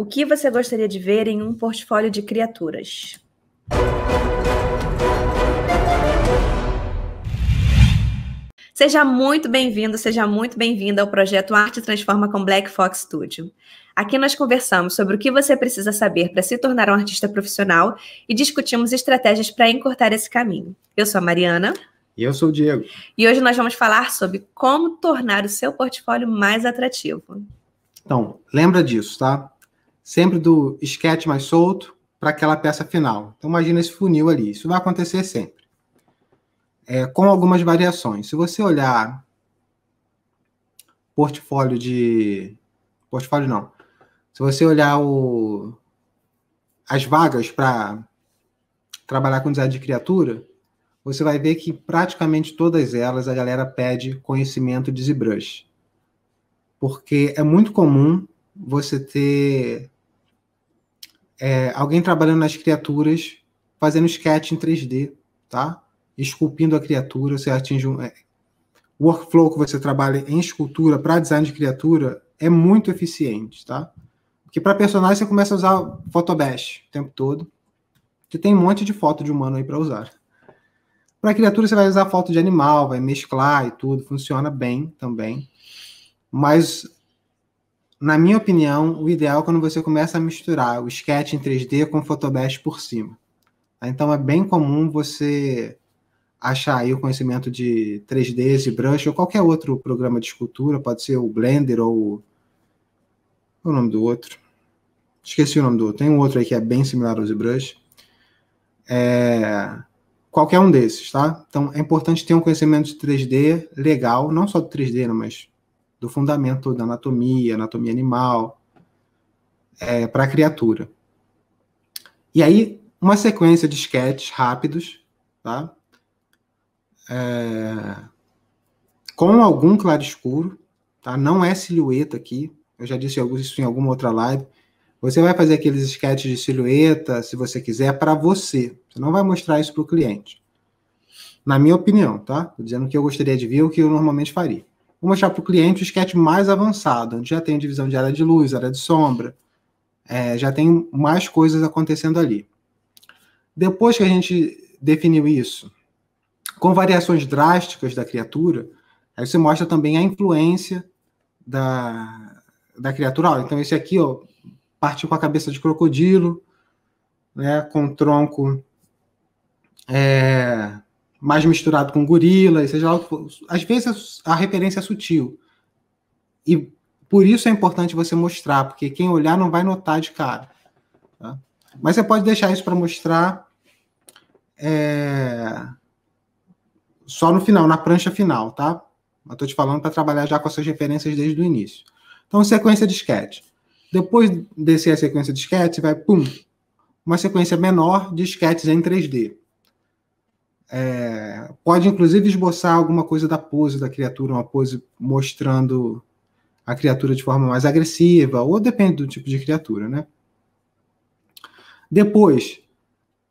O que você gostaria de ver em um portfólio de criaturas? Seja muito bem-vindo, seja muito bem-vinda ao projeto Arte Transforma com Black Fox Studio. Aqui nós conversamos sobre o que você precisa saber para se tornar um artista profissional e discutimos estratégias para encurtar esse caminho. Eu sou a Mariana. E eu sou o Diego. E hoje nós vamos falar sobre como tornar o seu portfólio mais atrativo. Então, lembra disso, tá? Sempre do sketch mais solto para aquela peça final. Então, imagina esse funil ali. Isso vai acontecer sempre. Com algumas variações. Se você olhar portfólio não. Se você olhar as vagas para trabalhar com design de criatura, você vai ver que praticamente todas elas a galera pede conhecimento de ZBrush. Porque é muito comum você ter alguém trabalhando nas criaturas, fazendo sketch em 3D, tá? Esculpindo a criatura, você atinge o workflow que você trabalha em escultura para design de criatura é muito eficiente, tá? Porque para personagem você começa a usar Photobash o tempo todo, que tem um monte de foto de humano aí para usar. Para criatura você vai usar foto de animal, vai mesclar e tudo, funciona bem também. Mas, na minha opinião, o ideal é quando você começa a misturar o sketch em 3D com Photobash por cima. Então é bem comum você achar aí o conhecimento de 3D, ZBrush ou qualquer outro programa de escultura, pode ser o Blender ou qual é o nome do outro? Esqueci o nome do outro. Tem um outro aí que é bem similar ao ZBrush. Qualquer um desses, tá? Então é importante ter um conhecimento de 3D legal, não só do 3D, não, mas do fundamento da anatomia animal, para a criatura. E aí, uma sequência de sketches rápidos, tá? Com algum claro-escuro, tá? Não é silhueta aqui, eu já disse isso em alguma outra live. Você vai fazer aqueles sketches de silhueta, se você quiser, para você. Você não vai mostrar isso para o cliente. Na minha opinião, tá? Estou dizendo o que eu gostaria de ver, o que eu normalmente faria. Vou mostrar para o cliente o sketch mais avançado, onde já tem divisão de área de luz, área de sombra, já tem mais coisas acontecendo ali. Depois que a gente definiu isso, com variações drásticas da criatura, aí você mostra também a influência da criatura. Então esse aqui, ó, partiu com a cabeça de crocodilo, né, com tronco mais misturado com gorila, seja lá o que for. Às vezes a referência é sutil. E por isso é importante você mostrar, porque quem olhar não vai notar de cara. Tá? Mas você pode deixar isso para mostrar só no final, na prancha final, tá? Eu estou te falando para trabalhar já com essas referências desde o início. Então, sequência de sketch. Depois de descer a sequência de sketch, vai, uma sequência menor de sketches em 3D. Pode, inclusive, esboçar alguma coisa da pose da criatura, uma pose mostrando a criatura de forma mais agressiva, ou depende do tipo de criatura, né? Depois,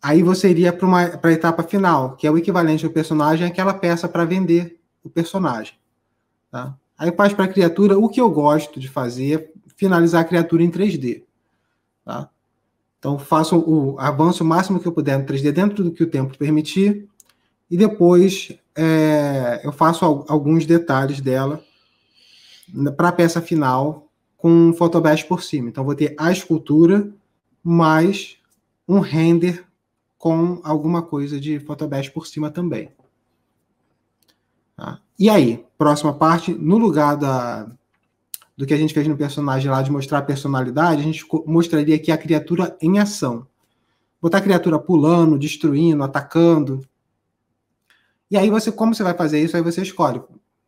aí você iria para a etapa final, que é o equivalente ao personagem, aquela peça para vender o personagem. Tá? Aí faz para a criatura, o que eu gosto de fazer, finalizar a criatura em 3D. Tá? Então, faço avanço o máximo que eu puder no 3D, dentro do que o tempo permitir, e depois eu faço alguns detalhes dela para a peça final com Photobash por cima. Então, vou ter a escultura mais um render com alguma coisa de Photobash por cima também. Tá? E aí, próxima parte, no lugar do que a gente fez no personagem lá de mostrar a personalidade, a gente mostraria aqui a criatura em ação. Botar a criatura pulando, destruindo, atacando. E aí, como você vai fazer isso? Aí você escolhe.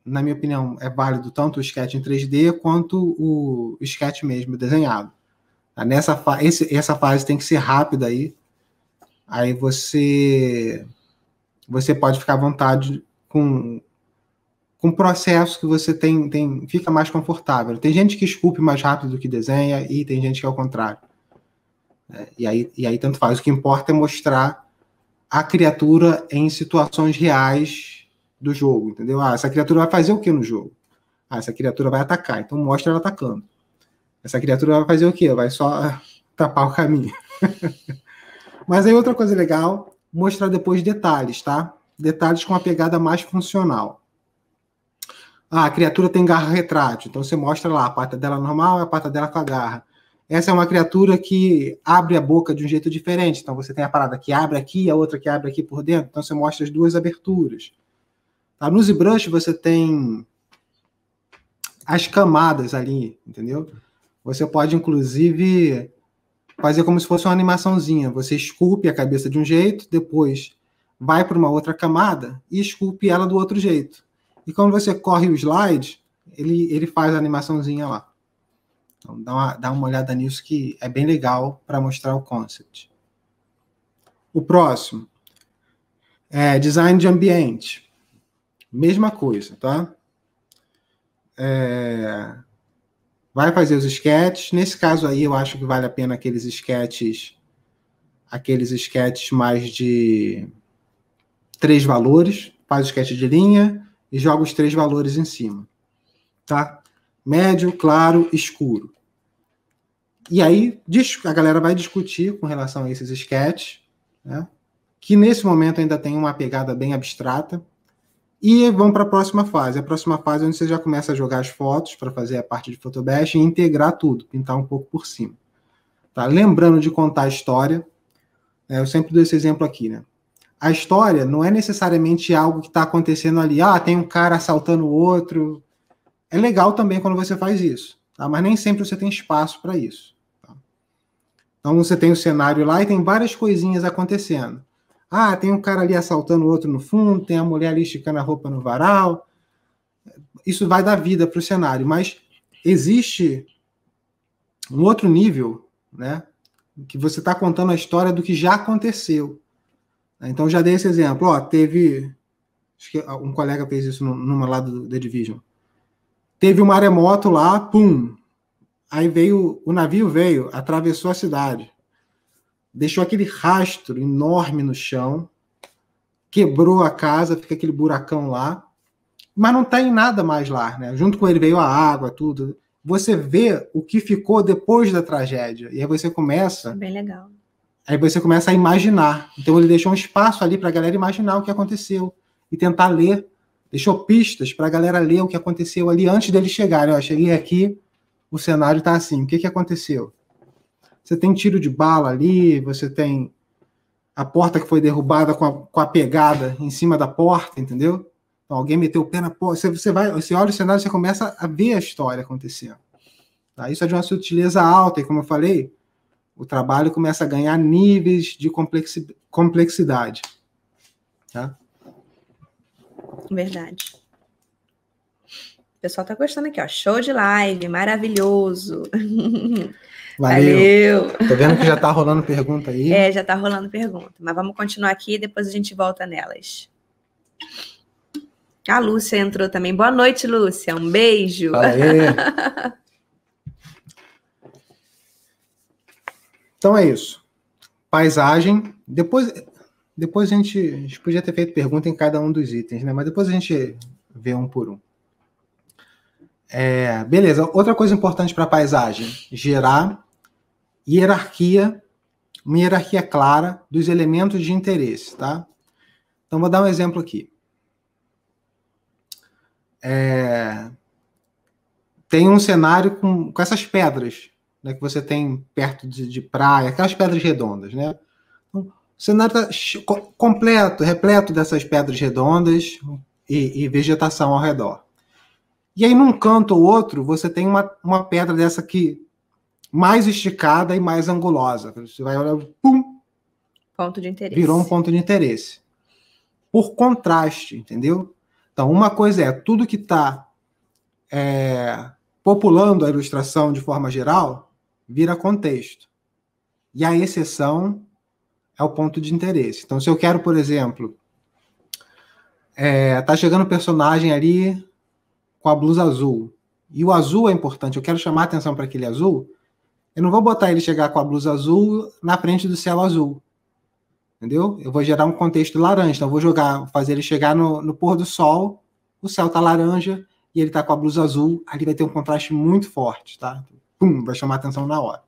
Na minha opinião, é válido tanto o sketch em 3D quanto o sketch mesmo desenhado. Tá? Essa fase tem que ser rápida aí. Aí você pode ficar à vontade com processo que você fica mais confortável. Tem gente que esculpe mais rápido do que desenha e tem gente que é o contrário. E aí tanto faz. O que importa é mostrar a criatura em situações reais do jogo, entendeu? Essa criatura vai fazer o que no jogo? Essa criatura vai atacar, então mostra ela atacando. Essa criatura vai fazer o quê? Vai só tapar o caminho. Mas aí outra coisa legal, mostrar depois detalhes, tá? Detalhes com uma pegada mais funcional. Ah, a criatura tem garra retrátil, então você mostra lá a pata dela normal e a pata dela com a garra. Essa é uma criatura que abre a boca de um jeito diferente, então você tem a parada que abre aqui e a outra que abre aqui por dentro, então você mostra as duas aberturas. Tá? No ZBrush você tem as camadas ali, entendeu? Você pode, inclusive, fazer como se fosse uma animaçãozinha. Você esculpe a cabeça de um jeito, depois vai para uma outra camada e esculpe ela do outro jeito. E quando você corre o slide, ele faz a animaçãozinha lá. Então, dá uma olhada nisso que é bem legal para mostrar o concept. O próximo é design de ambiente. Mesma coisa, tá? Vai fazer os sketches. Nesse caso aí, eu acho que vale a pena aqueles sketches mais de 3 valores. Faz o sketch de linha e joga os 3 valores em cima. Tá? Médio, claro, escuro. E aí a galera vai discutir com relação a esses sketches, né? Que nesse momento ainda tem uma pegada bem abstrata. E vão para a próxima fase. A próxima fase é onde você já começa a jogar as fotos para fazer a parte de Photobash e integrar tudo, pintar um pouco por cima. Tá? Lembrando de contar a história, eu sempre dou esse exemplo aqui, né? A história não é necessariamente algo que está acontecendo ali. Ah, tem um cara assaltando o outro. É legal também quando você faz isso, tá? Mas nem sempre você tem espaço para isso. Tá? Então você tem o cenário lá e tem várias coisinhas acontecendo. Ah, tem um cara ali assaltando o outro no fundo, tem a mulher ali esticando a roupa no varal. Isso vai dar vida para o cenário, mas existe um outro nível, né? Que você está contando a história do que já aconteceu. Então, já dei esse exemplo. Ó, teve... Acho que um colega fez isso numa lá do The Division. Teve um maremoto lá, pum. Aí o navio veio, atravessou a cidade. Deixou aquele rastro enorme no chão, quebrou a casa, fica aquele buracão lá, mas não tem nada mais lá, né? Junto com ele veio a água, tudo. Você vê o que ficou depois da tragédia, e aí você começa... Bem legal. Aí você começa a imaginar. Então ele deixou um espaço ali para a galera imaginar o que aconteceu e tentar ler. Deixou pistas para a galera ler o que aconteceu ali antes deles chegarem. Eu cheguei aqui, o cenário está assim. O que aconteceu? Você tem tiro de bala ali, você tem a porta que foi derrubada com a pegada em cima da porta, entendeu? Então, alguém meteu o pé na porta. Você olha o cenário e você começa a ver a história acontecendo. Tá? Isso é de uma sutileza alta, e como eu falei, o trabalho começa a ganhar níveis de complexidade. Tá? Verdade. O pessoal tá gostando aqui, ó. Show de live, maravilhoso. Valeu. Tô vendo que já tá rolando pergunta aí. Já tá rolando pergunta. Mas vamos continuar aqui e depois a gente volta nelas. A Lúcia entrou também. Boa noite, Lúcia. Um beijo. Então é isso. Paisagem. Depois a gente podia ter feito pergunta em cada um dos itens, né? Mas depois a gente vê um por um. Beleza. Outra coisa importante para a paisagem: gerar hierarquia, uma hierarquia clara dos elementos de interesse, tá? Então vou dar um exemplo aqui. Tem um cenário com essas pedras, né, que você tem perto de praia, aquelas pedras redondas, né? Então, o cenário está completo, repleto dessas pedras redondas e vegetação ao redor. E aí, num canto ou outro, você tem uma pedra dessa aqui, mais esticada e mais angulosa. Você vai olhar, pum! Ponto de interesse. Virou um ponto de interesse. Por contraste, entendeu? Então, uma coisa é tudo que está populando a ilustração de forma geral, vira contexto. E a exceção é o ponto de interesse. Então, se eu quero, por exemplo, tá chegando um personagem ali com a blusa azul, e o azul é importante, eu quero chamar a atenção para aquele azul, eu não vou botar ele chegar com a blusa azul na frente do céu azul. Entendeu? Eu vou gerar um contexto laranja, então eu vou fazer ele chegar no pôr do sol, o céu está laranja, e ele está com a blusa azul, ali vai ter um contraste muito forte, tá? pum, vai chamar atenção na hora.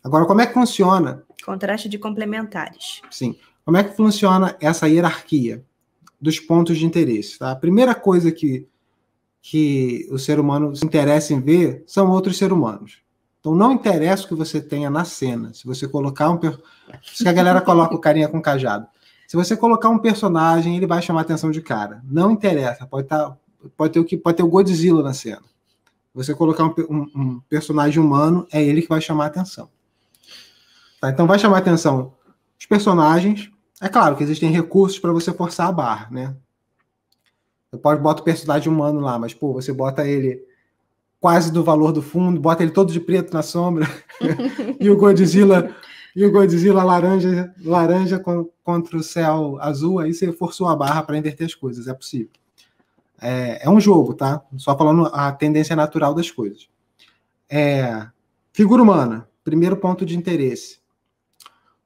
Agora, como é que funciona? Contraste de complementares. Sim. Como é que funciona essa hierarquia dos pontos de interesse? Tá? A primeira coisa que o ser humano se interessa em ver são outros seres humanos. Então, não interessa o que você tenha na cena. Se você colocar se a galera coloca o carinha com cajado. Se você colocar um personagem, ele vai chamar atenção de cara. Não interessa. Pode ter o Godzilla na cena. Você colocar um personagem humano, é ele que vai chamar atenção. Tá? Então, vai chamar atenção os personagens. É claro que existem recursos para você forçar a barra, né? Você pode botar o personagem humano lá, mas, pô, você bota ele quase do valor do fundo, bota ele todo de preto na sombra, e o Godzilla laranja contra o céu azul, aí você forçou a barra para inverter as coisas, é possível. É um jogo, tá? Só falando a tendência natural das coisas. Figura humana, primeiro ponto de interesse.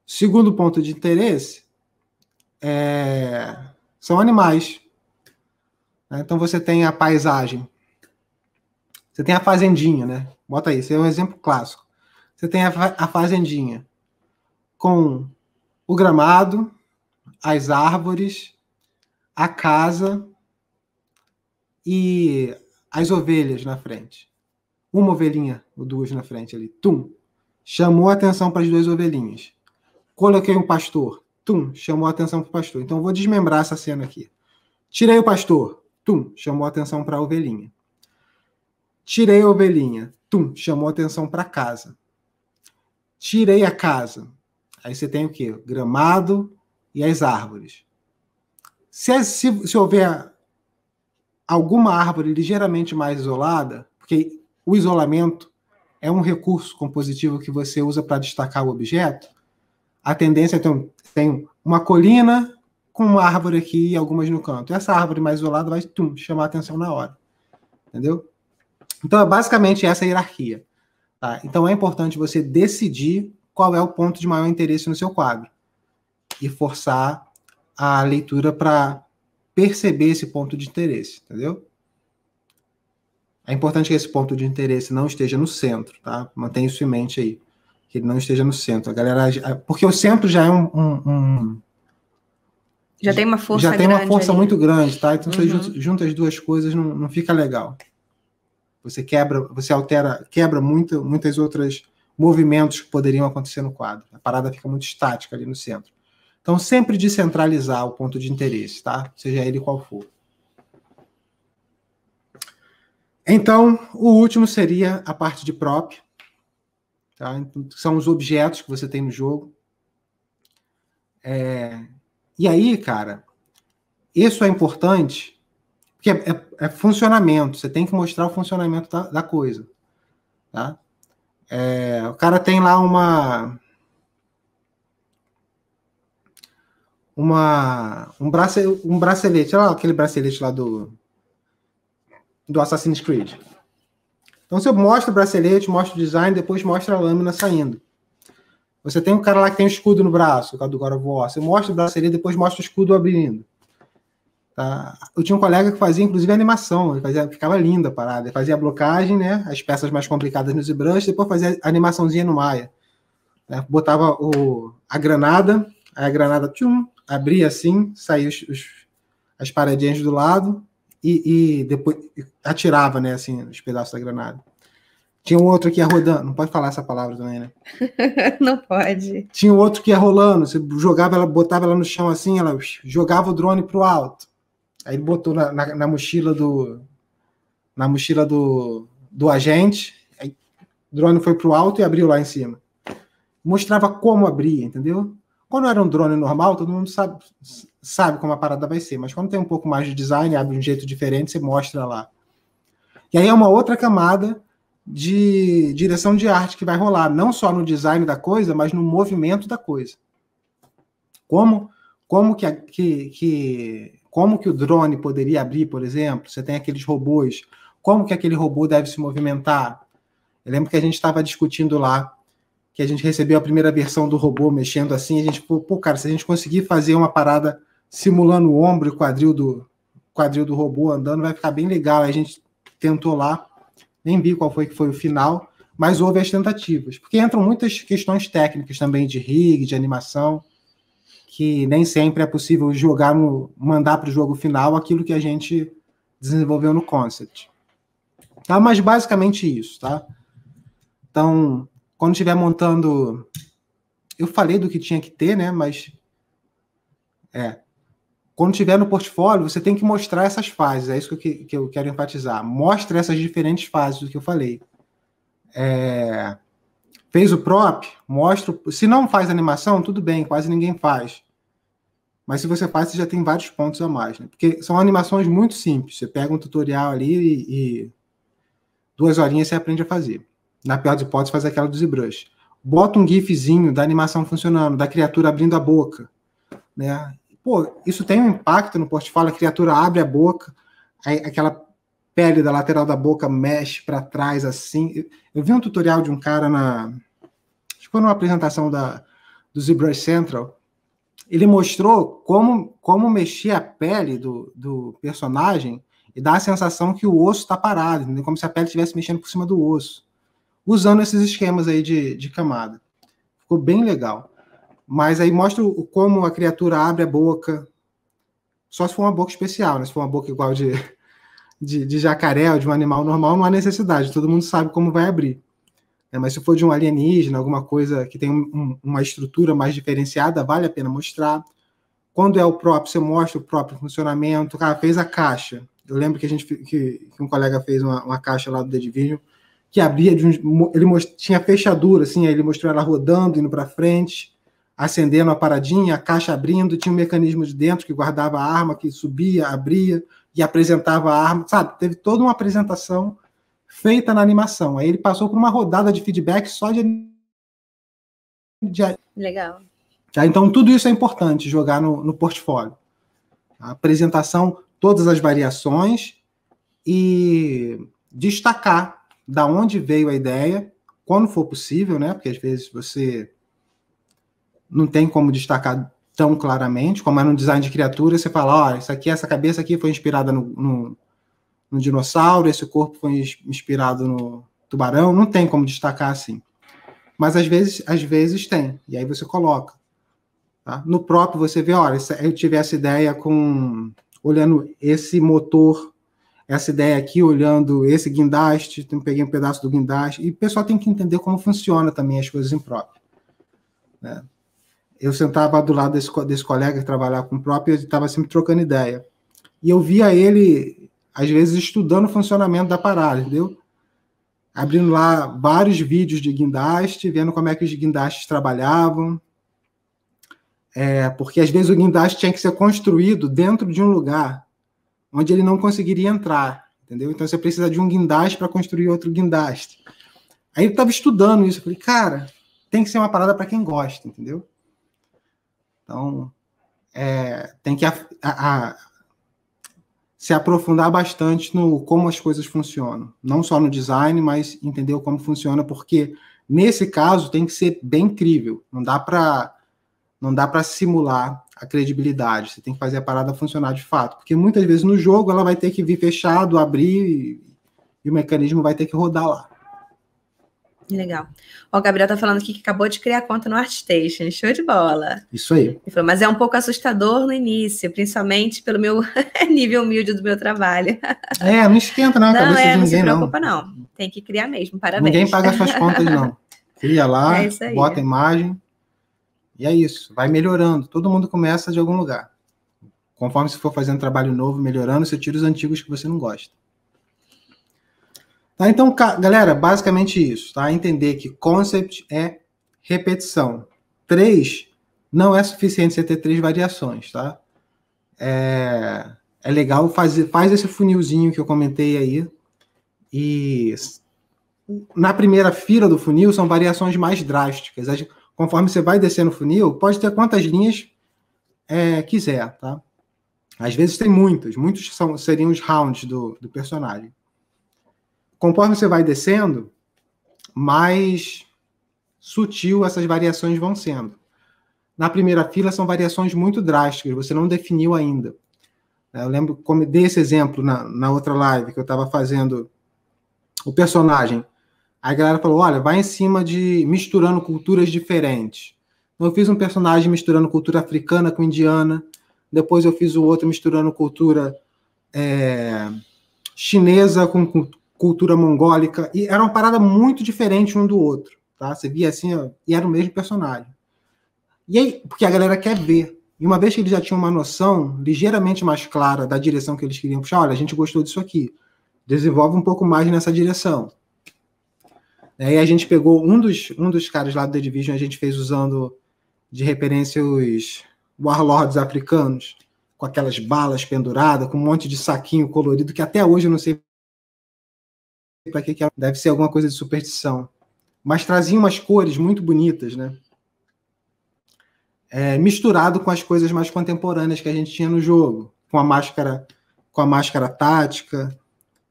Segundo ponto de interesse são animais. Então você tem a paisagem. Você tem a fazendinha, né? Bota aí, esse é um exemplo clássico. Você tem a fazendinha com o gramado, as árvores, a casa e as ovelhas na frente. Uma ovelhinha ou duas na frente ali. Tum! Chamou a atenção para as duas ovelhinhas. Coloquei um pastor. Tum! Chamou a atenção para o pastor. Então eu vou desmembrar essa cena aqui. Tirei o pastor. Tum! Chamou a atenção para a ovelhinha. Tirei a ovelhinha. Tum! Chamou a atenção para a casa. Tirei a casa. Aí você tem o quê? O gramado e as árvores. Se houver alguma árvore ligeiramente mais isolada, porque o isolamento é um recurso compositivo que você usa para destacar o objeto, a tendência é tem uma colina com uma árvore aqui e algumas no canto. Essa árvore mais isolada vai chamar a atenção na hora. Entendeu? Então, é basicamente essa hierarquia. Tá? Então, é importante você decidir qual é o ponto de maior interesse no seu quadro e forçar a leitura para perceber esse ponto de interesse, entendeu? É importante que esse ponto de interesse não esteja no centro, tá? Mantenha isso em mente aí, que ele não esteja no centro. A galera, porque o centro já é já tem uma força grande. Já tem uma força ali. Muito grande, tá? Então, você junta as duas coisas, não fica legal. Você quebra muitas outras movimentos que poderiam acontecer no quadro. A parada fica muito estática ali no centro. Então, sempre descentralizar o ponto de interesse, tá? Seja ele qual for. Então, o último seria a parte de prop. Tá? Então, são os objetos que você tem no jogo. E aí, cara, isso é importante, porque é funcionamento. Você tem que mostrar o funcionamento da coisa. Tá? O cara tem lá um bracelete, olha lá, aquele bracelete lá do Assassin's Creed. Então você mostra o bracelete, mostra o design, depois mostra a lâmina saindo. Você tem um cara lá que tem um escudo no braço, o cara do God of War. Você mostra o bracelete, depois mostra o escudo abrindo. Tá? Eu tinha um colega que fazia, inclusive, animação. Ficava linda a parada. Ele fazia a blocagem, né? As peças mais complicadas no ZBrush, depois fazia a animaçãozinha no Maya. Né? Botava a granada, aí a granada abria assim, saía as paredinhas do lado e depois atirava, né, assim, os pedaços da granada. Tinha um outro que ia rodando. Não pode falar essa palavra também, né? Não pode. Tinha um outro que ia rolando. Você jogava ela, botava ela no chão assim, ela jogava o drone pro alto. Aí ele botou na mochila do agente. Aí o drone foi pro alto e abriu lá em cima. Mostrava como abria, entendeu? Quando era um drone normal, todo mundo sabe como a parada vai ser. Mas quando tem um pouco mais de design, abre de um jeito diferente, você mostra lá. E aí é uma outra camada de direção de arte que vai rolar, não só no design da coisa, mas no movimento da coisa. Como que o drone poderia abrir, por exemplo? Você tem aqueles robôs. Como que aquele robô deve se movimentar? Eu lembro que a gente estava discutindo lá, que a gente recebeu a primeira versão do robô mexendo assim, a gente, cara, se a gente conseguir fazer uma parada simulando o ombro e o quadril do robô andando, vai ficar bem legal. Aí a gente tentou lá, nem vi qual foi o final, mas houve as tentativas, porque entram muitas questões técnicas também de rig, de animação, que nem sempre é possível mandar para o jogo final aquilo que a gente desenvolveu no concept. Tá? Mas basicamente isso, tá? Então, quando estiver montando... Eu falei do que tinha que ter, né? Mas... Quando estiver no portfólio, você tem que mostrar essas fases. É isso que eu quero enfatizar. Mostre essas diferentes fases do que eu falei. Fez o prop, mostra... Se não faz animação, tudo bem, quase ninguém faz. Mas se você faz, você já tem vários pontos a mais, né? Porque são animações muito simples. Você pega um tutorial ali e 2 horinhas você aprende a fazer. Na pior das hipóteses, faz aquela do ZBrush. Bota um gifzinho da animação funcionando, da criatura abrindo a boca, né? Pô, isso tem um impacto no portfólio, a criatura abre a boca, aí aquela pele da lateral da boca mexe para trás assim. Eu vi um tutorial de um cara acho que foi numa apresentação do ZBrush Central. Ele mostrou como mexer a pele do personagem e dá a sensação que o osso está parado, entendeu? Como se a pele estivesse mexendo por cima do osso, usando esses esquemas aí de camada. Ficou bem legal. Mas aí mostra como a criatura abre a boca, só se for uma boca especial, né? Se for uma boca igual de jacaré ou de um animal normal, não há necessidade, todo mundo sabe como vai abrir. Mas se for de um alienígena, alguma coisa que tem uma estrutura mais diferenciada, vale a pena mostrar. Quando é o próprio, você mostra o próprio funcionamento. O cara fez a caixa. Eu lembro que um colega fez uma caixa lá do The Division, que abria ele tinha fechadura, assim, aí ele mostrou ela rodando, indo para frente, acendendo a paradinha, a caixa abrindo, tinha um mecanismo de dentro que guardava a arma, que subia, abria e apresentava a arma, sabe? Teve toda uma apresentação feita na animação. Aí ele passou por uma rodada de feedback só de... Legal. Tá? Então, tudo isso é importante jogar no portfólio. A apresentação, todas as variações e destacar da onde veio a ideia, quando for possível, né? Porque às vezes você não tem como destacar tão claramente, como é no design de criatura, você fala, essa cabeça aqui foi inspirada no dinossauro, esse corpo foi inspirado no tubarão, não tem como destacar assim. Mas às vezes tem, e aí você coloca. Tá? No próprio você vê, olha, eu tive essa ideia olhando esse motor, essa ideia aqui, olhando esse guindaste, peguei um pedaço do guindaste, e o pessoal tem que entender como funciona também as coisas em próprio. Né? Eu sentava do lado desse colega que trabalhava com próprio, e ele estava sempre trocando ideia. E eu via ele, às vezes, estudando o funcionamento da parada, entendeu? Abrindo lá vários vídeos de guindaste, vendo como é que os guindastes trabalhavam. Porque, às vezes, o guindaste tinha que ser construído dentro de um lugar onde ele não conseguiria entrar, entendeu? Então, você precisa de um guindaste para construir outro guindaste. Aí eu estava estudando isso. Eu falei, cara, tem que ser uma parada para quem gosta, entendeu? Então, tem que se aprofundar bastante no como as coisas funcionam. Não só no design, mas entender como funciona, porque, nesse caso, tem que ser bem crível. Não dá para simular a credibilidade. Você tem que fazer a parada funcionar de fato. Porque, muitas vezes, no jogo, ela vai ter que vir fechado, abrir, e o mecanismo vai ter que rodar lá. Legal. O Gabriel tá falando aqui que acabou de criar conta no ArtStation. Show de bola. Isso aí. Ele falou, mas é um pouco assustador no início, principalmente pelo meu nível humilde do meu trabalho. Não esquenta não a cabeça de ninguém, não se preocupa não. Tem que criar mesmo, parabéns. Ninguém paga suas contas, não. Cria lá, bota a imagem, e é isso. Vai melhorando. Todo mundo começa de algum lugar. Conforme você for fazendo trabalho novo, melhorando, você tira os antigos que você não gosta. Tá, então, galera, basicamente isso, tá? Entender que concept é repetição. 3 não é suficiente você ter 3 variações, tá? É legal faz esse funilzinho que eu comentei aí, e na primeira fila do funil são variações mais drásticas. Conforme você vai descendo o funil, pode ter quantas linhas quiser, tá? Às vezes tem muitos seriam os rounds do personagem. Conforme você vai descendo, mais sutil essas variações vão sendo. Na primeira fila são variações muito drásticas, você não definiu ainda. Eu lembro como dei esse exemplo na outra live, que eu estava fazendo o personagem. Aí a galera falou, olha, vai em cima de misturando culturas diferentes. Então, eu fiz um personagem misturando cultura africana com indiana, depois eu fiz o outro misturando cultura chinesa com cultura mongólica, e era uma parada muito diferente um do outro, tá? Você via assim, ó, e era o mesmo personagem. E aí, porque a galera quer ver. E uma vez que eles já tinham uma noção ligeiramente mais clara da direção que eles queriam puxar, olha, a gente gostou disso aqui, desenvolve um pouco mais nessa direção. Aí a gente pegou um dos caras lá do The Division, a gente fez usando de referência os warlords africanos, com aquelas balas penduradas, com um monte de saquinho colorido, que até hoje eu não sei para que é. Deve ser alguma coisa de superstição. Mas trazia umas cores muito bonitas, né? Misturado com as coisas mais contemporâneas que a gente tinha no jogo, com a máscara tática,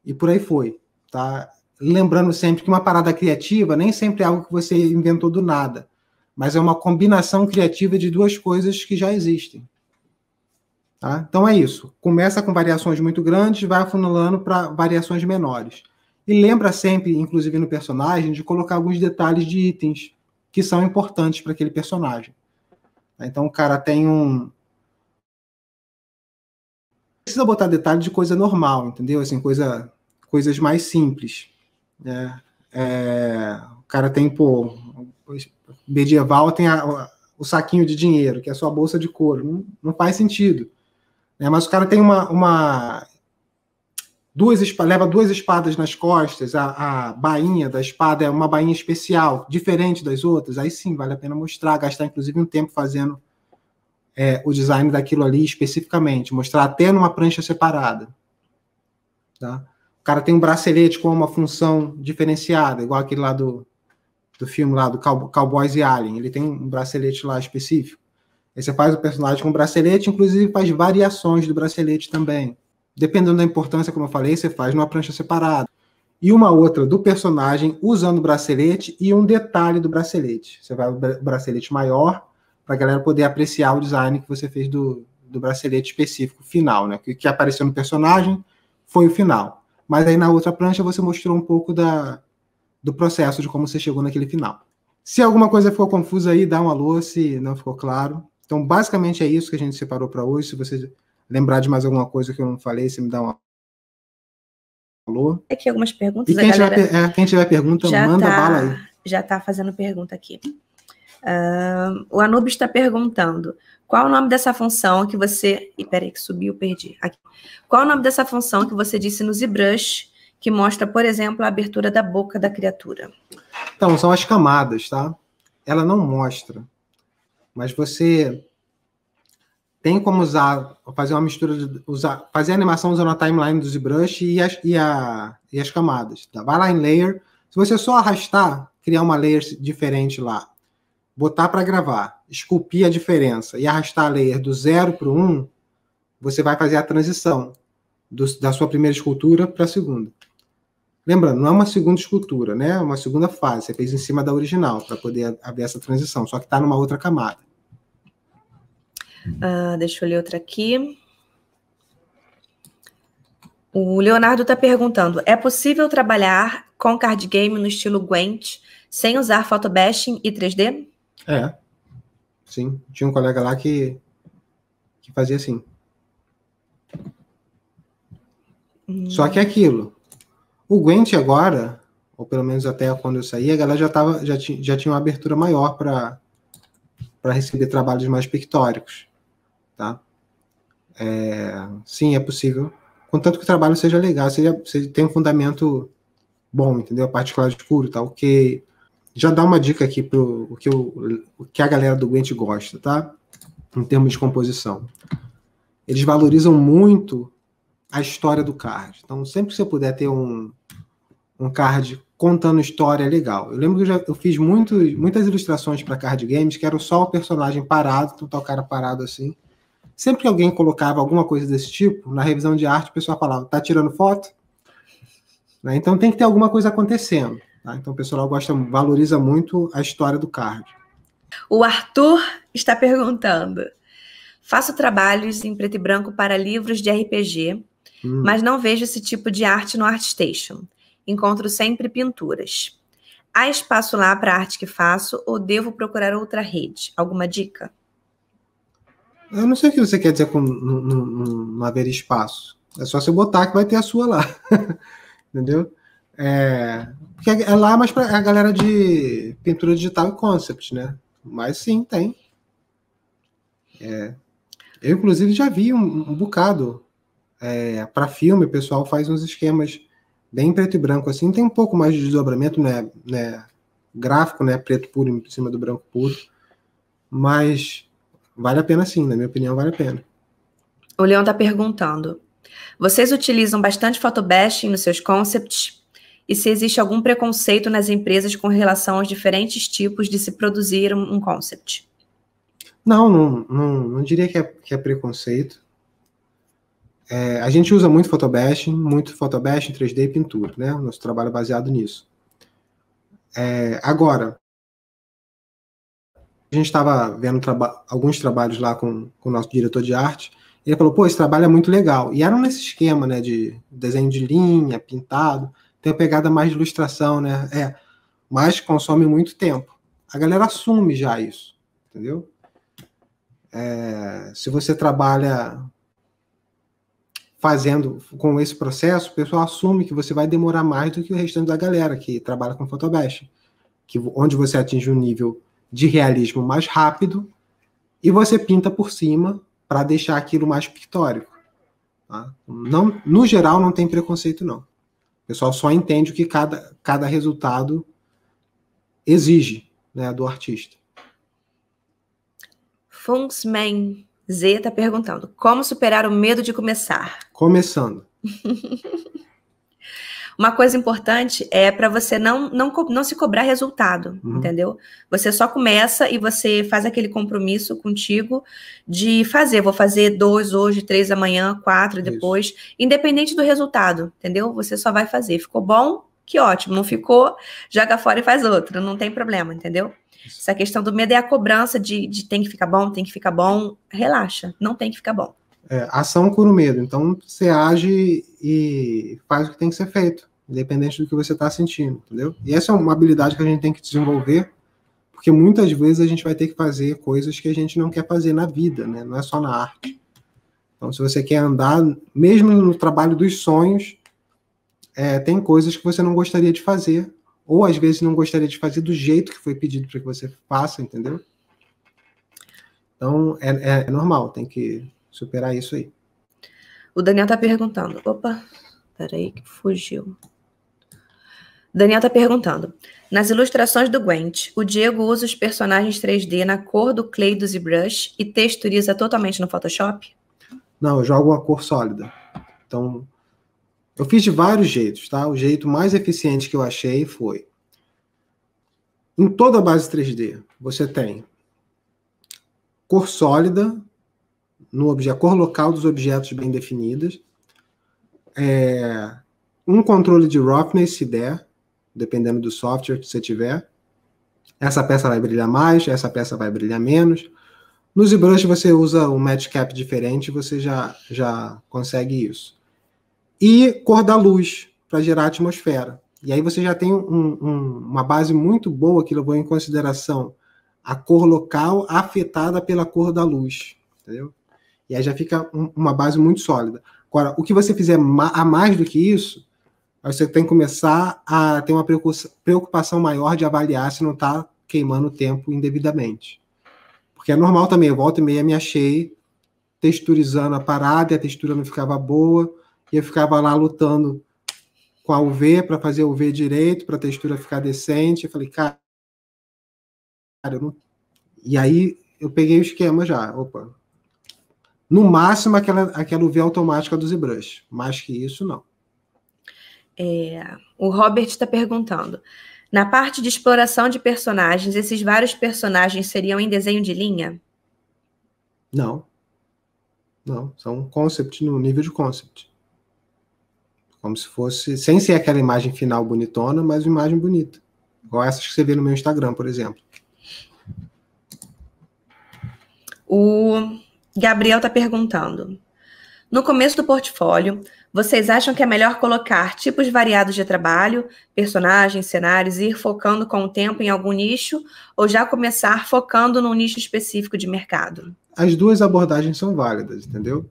e por aí foi, tá? Lembrando sempre que uma parada criativa nem sempre é algo que você inventou do nada, mas é uma combinação criativa de duas coisas que já existem. Tá? Então é isso. Começa com variações muito grandes, vai afunilando para variações menores. E lembra sempre, inclusive no personagem, de colocar alguns detalhes de itens que são importantes para aquele personagem. Então o cara tem precisa botar detalhe de coisa normal, entendeu? Assim, coisas mais simples. Né? O cara tem, pô, medieval tem o saquinho de dinheiro, que é a sua bolsa de couro. Não faz sentido. Né? Mas o cara tem leva duas espadas nas costas, a bainha da espada é uma bainha especial, diferente das outras, aí sim, vale a pena mostrar, gastar inclusive um tempo fazendo o design daquilo ali especificamente, mostrar até numa prancha separada. Tá? O cara tem um bracelete com uma função diferenciada, igual aquele lá do filme lá do Cowboys e Alien, ele tem um bracelete lá específico. Aí você faz o personagem com bracelete, inclusive faz variações do bracelete também. Dependendo da importância, como eu falei, você faz numa prancha separada. E uma outra do personagem usando o bracelete e um detalhe do bracelete. Você vai o bracelete maior para a galera poder apreciar o design que você fez do bracelete específico final, né? O que apareceu no personagem foi o final. Mas aí na outra prancha você mostrou um pouco do processo de como você chegou naquele final. Se alguma coisa ficou confusa aí, dá um alô, se não ficou claro. Então, basicamente é isso que a gente separou para hoje. Se você lembrar de mais alguma coisa que eu não falei, você me dá um alô. Aqui algumas perguntas. E quem tiver pergunta, manda bala aí. Já está fazendo pergunta aqui. O Anubis está perguntando, qual o nome dessa função que você... Peraí, que subiu, perdi. Aqui. Qual o nome dessa função que você disse no ZBrush, que mostra, por exemplo, a abertura da boca da criatura? Então, são as camadas, tá? Ela não mostra, mas você tem como fazer uma mistura, fazer a animação usando a timeline do ZBrush e as camadas. Tá? Vai lá em Layer, se você só arrastar, criar uma layer diferente lá, botar para gravar, esculpir a diferença e arrastar a layer do 0 para o 1, você vai fazer a transição da sua primeira escultura para a segunda. Lembrando, não é uma segunda escultura, né? É uma segunda fase. Você fez em cima da original para poder haver essa transição, só que está numa outra camada. Deixa eu ler outra aqui. O Leonardo está perguntando, é possível trabalhar com card game no estilo Gwent sem usar photobashing e 3D? Sim. Tinha um colega lá que fazia assim. Só que é aquilo. O Gwent agora, ou pelo menos até quando eu saí, a galera já tinha uma abertura maior para receber trabalhos mais pictóricos. Tá? Sim, é possível. Contanto que o trabalho seja legal, você tem um fundamento bom, entendeu? A parte clara escuro, tá? Ok. Já dá uma dica aqui pro o que a galera do Gwent gosta, tá? Em termos de composição. Eles valorizam muito a história do card. Então, sempre que você puder ter um card contando história, é legal. Eu lembro que eu fiz muitas ilustrações para card games que eram só o personagem parado, então tá o cara parado assim. Sempre que alguém colocava alguma coisa desse tipo, na revisão de arte, o pessoal falava, tá tirando foto? Né? Então tem que ter alguma coisa acontecendo. Tá? Então o pessoal valoriza muito a história do card. O Arthur está perguntando, faço trabalhos em preto e branco para livros de RPG, mas não vejo esse tipo de arte no ArtStation. Encontro sempre pinturas. Há espaço lá para a arte que faço ou devo procurar outra rede? Alguma dica? Eu não sei o que você quer dizer com não haver espaço. É só você botar que vai ter a sua lá. Entendeu? Porque é lá mais para a galera de pintura digital e concept, né? Mas sim, tem. Eu, inclusive, já vi um bocado. Para filme, o pessoal faz uns esquemas bem preto e branco, assim. Tem um pouco mais de desdobramento, né, gráfico, né? Preto puro em cima do branco puro. Mas vale a pena sim, na minha opinião, vale a pena. O Leão está perguntando: vocês utilizam bastante photobashing nos seus concepts? E se existe algum preconceito nas empresas com relação aos diferentes tipos de se produzir um concept? Não diria que é preconceito. A gente usa muito photobashing 3D e pintura, né? O nosso trabalho é baseado nisso. Agora, a gente estava vendo alguns trabalhos lá com o nosso diretor de arte, e ele falou, pô, esse trabalho é muito legal. E era nesse esquema, né, de desenho de linha, pintado, tem a pegada mais de ilustração, né? Mas consome muito tempo. A galera assume já isso, entendeu? Se você trabalha fazendo com esse processo, o pessoal assume que você vai demorar mais do que o restante da galera que trabalha com photobashing, onde você atinge um nível de realismo mais rápido e você pinta por cima para deixar aquilo mais pictórico. Tá? Não, no geral, não tem preconceito, não. O pessoal só entende o que cada resultado exige, né, do artista. Funksman Z está perguntando: como superar o medo de começar? Começando. Uma coisa importante é para você não se cobrar resultado, entendeu? Você só começa e você faz aquele compromisso contigo de fazer. Vou fazer 2 hoje, 3 amanhã, 4 depois, independente do resultado, entendeu? Você só vai fazer. Ficou bom? Que ótimo. Não ficou? Joga fora e faz outro. Não tem problema, entendeu? Essa questão do medo é a cobrança de tem que ficar bom, tem que ficar bom. Relaxa, não tem que ficar bom. Ação cura o medo. Então, você age e faz o que tem que ser feito, independente do que você está sentindo, entendeu? E essa é uma habilidade que a gente tem que desenvolver, porque muitas vezes a gente vai ter que fazer coisas que a gente não quer fazer na vida, né? Não é só na arte. Então, se você quer andar, mesmo no trabalho dos sonhos, tem coisas que você não gostaria de fazer, ou às vezes não gostaria de fazer do jeito que foi pedido para que você faça, entendeu? Então, é normal, tem que superar isso aí. O Daniel tá perguntando. Opa, peraí que fugiu. Daniel tá perguntando. Nas ilustrações do Gwent, o Diego usa os personagens 3D na cor do clay do ZBrush e texturiza totalmente no Photoshop? Não, eu jogo uma cor sólida. Então, eu fiz de vários jeitos, tá? O jeito mais eficiente que eu achei foi... Em toda a base 3D, você tem cor sólida, a cor local dos objetos bem definidas, um controle de roughness, se der, dependendo do software que você tiver. Essa peça vai brilhar mais, essa peça vai brilhar menos. No ZBrush você usa um match cap diferente, você já consegue isso. E cor da luz, para gerar atmosfera. E aí você já tem uma base muito boa que levou em consideração a cor local afetada pela cor da luz, entendeu? E aí já fica uma base muito sólida. Agora, o que você fizer a mais do que isso, você tem que começar a ter uma preocupação maior de avaliar se não está queimando tempo indevidamente. Porque é normal também, eu volta e meia me achei texturizando a parada e a textura não ficava boa, e eu ficava lá lutando com a UV para fazer a UV direito, para a textura ficar decente. Eu falei, cara, eu não... E aí eu peguei o esquema já, opa. No máximo aquela UV automática do ZBrush, mais que isso, não. O Robert está perguntando. Na parte de exploração de personagens, esses vários personagens seriam em desenho de linha? Não. Não, são concept no nível de concept. Como se fosse, sem ser aquela imagem final bonitona, mas uma imagem bonita. Igual essas que você vê no meu Instagram, por exemplo. O Gabriel está perguntando. No começo do portfólio, vocês acham que é melhor colocar tipos variados de trabalho, personagens, cenários e ir focando com o tempo em algum nicho ou já começar focando num nicho específico de mercado? As duas abordagens são válidas, entendeu?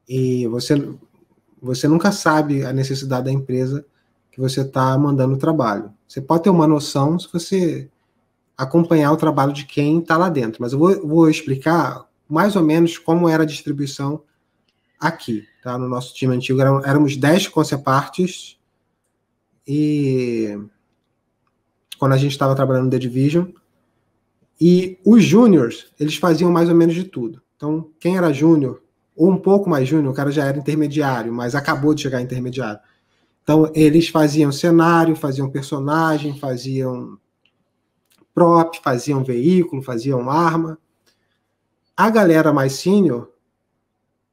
E você nunca sabe a necessidade da empresa que você está mandando o trabalho. Você pode ter uma noção se você acompanhar o trabalho de quem está lá dentro, mas eu vou explicar mais ou menos como era a distribuição aqui, tá? No nosso time antigo éramos 10 concept artists e quando a gente estava trabalhando no The Division, e os júniors, eles faziam mais ou menos de tudo. Então, quem era júnior, ou um pouco mais júnior, o cara já era intermediário, mas acabou de chegar intermediário. Então, eles faziam cenário, faziam personagem, faziam prop, faziam veículo, faziam arma. A galera mais sênior,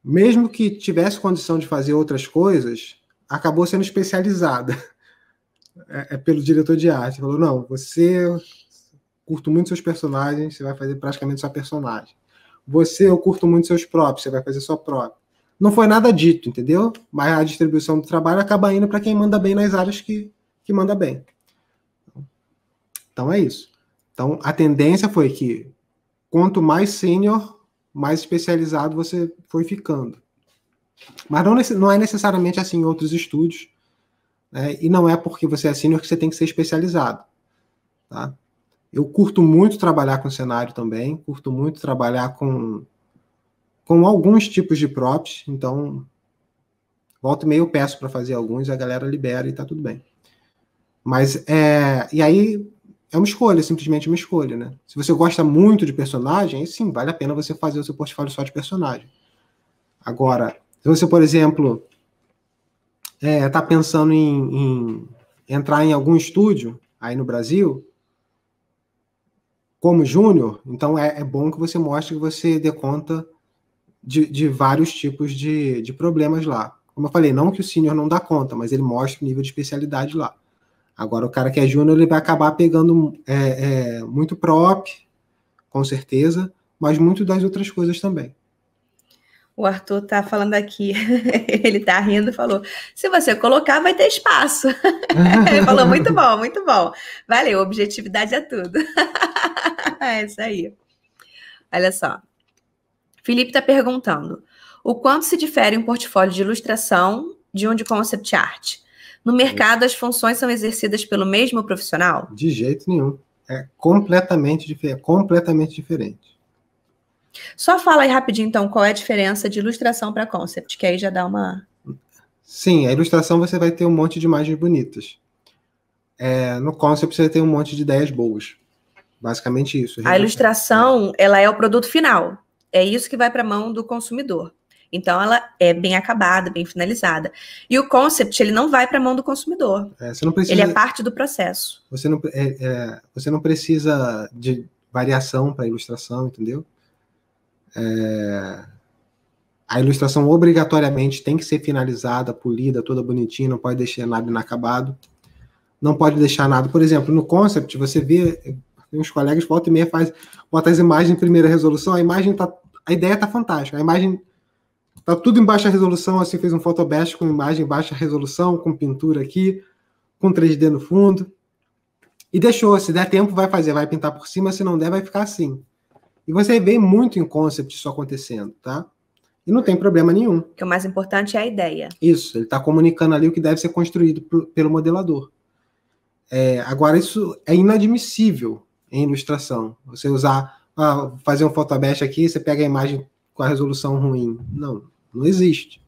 mesmo que tivesse condição de fazer outras coisas, acabou sendo especializada pelo diretor de arte. Falou, não, você curto muito seus personagens, você vai fazer praticamente só personagem. Você, eu curto muito seus props, você vai fazer só prop. Não foi nada dito, entendeu? Mas a distribuição do trabalho acaba indo para quem manda bem nas áreas que manda bem. Então é isso. Então a tendência foi que quanto mais sênior, mais especializado você foi ficando. Mas não é necessariamente assim em outros estúdios, né? E não é porque você é sênior que você tem que ser especializado. Tá? Eu curto muito trabalhar com cenário também, curto muito trabalhar com alguns tipos de props, então volta e meia eu peço para fazer alguns, a galera libera e tá tudo bem. Mas, e aí é uma escolha, simplesmente uma escolha, né? Se você gosta muito de personagem, aí sim, vale a pena você fazer o seu portfólio só de personagem. Agora, se você, por exemplo, tá pensando em entrar em algum estúdio aí no Brasil, como júnior, então é bom que você mostre que você dê conta de vários tipos de problemas lá. Como eu falei, não que o sênior não dá conta, mas ele mostra o nível de especialidade lá. Agora, o cara que é júnior, ele vai acabar pegando muito prop, com certeza, mas muito das outras coisas também. O Arthur tá falando aqui, ele tá rindo e falou, se você colocar, vai ter espaço. Ele falou, muito bom, muito bom. Valeu, objetividade é tudo. É isso aí. Olha só. Felipe está perguntando, o quanto se difere um portfólio de ilustração de um de concept art? No mercado, as funções são exercidas pelo mesmo profissional? De jeito nenhum. É completamente diferente. Só fala aí rapidinho, então, qual é a diferença de ilustração para concept, que aí já dá uma... Sim, a ilustração você vai ter um monte de imagens bonitas. No concept você vai ter um monte de ideias boas. Basicamente isso. A ilustração, ela é o produto final. É isso que vai para a mão do consumidor. Então, ela é bem acabada, bem finalizada. E o concept, ele não vai para a mão do consumidor. Você não precisa, ele é parte do processo. Você não precisa de variação para ilustração, entendeu? A ilustração obrigatoriamente tem que ser finalizada, polida, toda bonitinha, não pode deixar nada inacabado. Não pode deixar nada. Por exemplo, no concept, você vê, uns colegas volta e meia bota as imagens em primeira resolução, a ideia tá fantástica, a imagem tá tudo em baixa resolução, assim, fez um photobash com imagem em baixa resolução, com pintura aqui, com 3D no fundo, e deixou, se der tempo vai pintar por cima, se não der vai ficar assim. E você vê muito em concept isso acontecendo, tá? E não tem problema nenhum. Porque o mais importante é a ideia. Isso, ele está comunicando ali o que deve ser construído pelo modelador. Agora, isso é inadmissível em ilustração. Você fazer um photobash aqui, você pega a imagem com a resolução ruim. Não existe.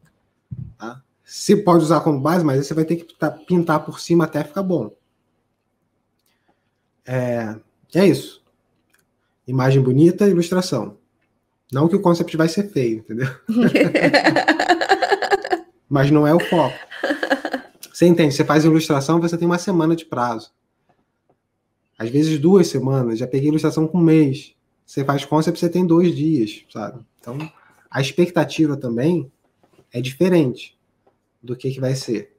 Tá? Você pode usar como base, mas aí você vai ter que pintar por cima até ficar bom. É isso. Imagem bonita, ilustração. Não que o concept vai ser feio, entendeu? Mas não é o foco. Você entende? Você faz ilustração, você tem uma semana de prazo. Às vezes 2 semanas. Já peguei ilustração com 1 mês. Você faz concept, você tem 2 dias, sabe? Então, a expectativa também é diferente do que vai ser.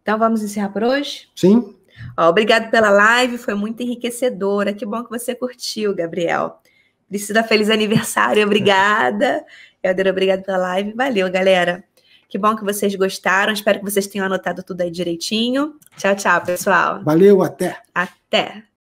Então, vamos encerrar por hoje? Sim. Obrigado pela live, foi muito enriquecedora. Que bom que você curtiu, Gabriel. Priscila, feliz aniversário, obrigada. Helder, obrigada pela live. Valeu, galera. Que bom que vocês gostaram. Espero que vocês tenham anotado tudo aí direitinho. Tchau, tchau, pessoal. Valeu, até. Até.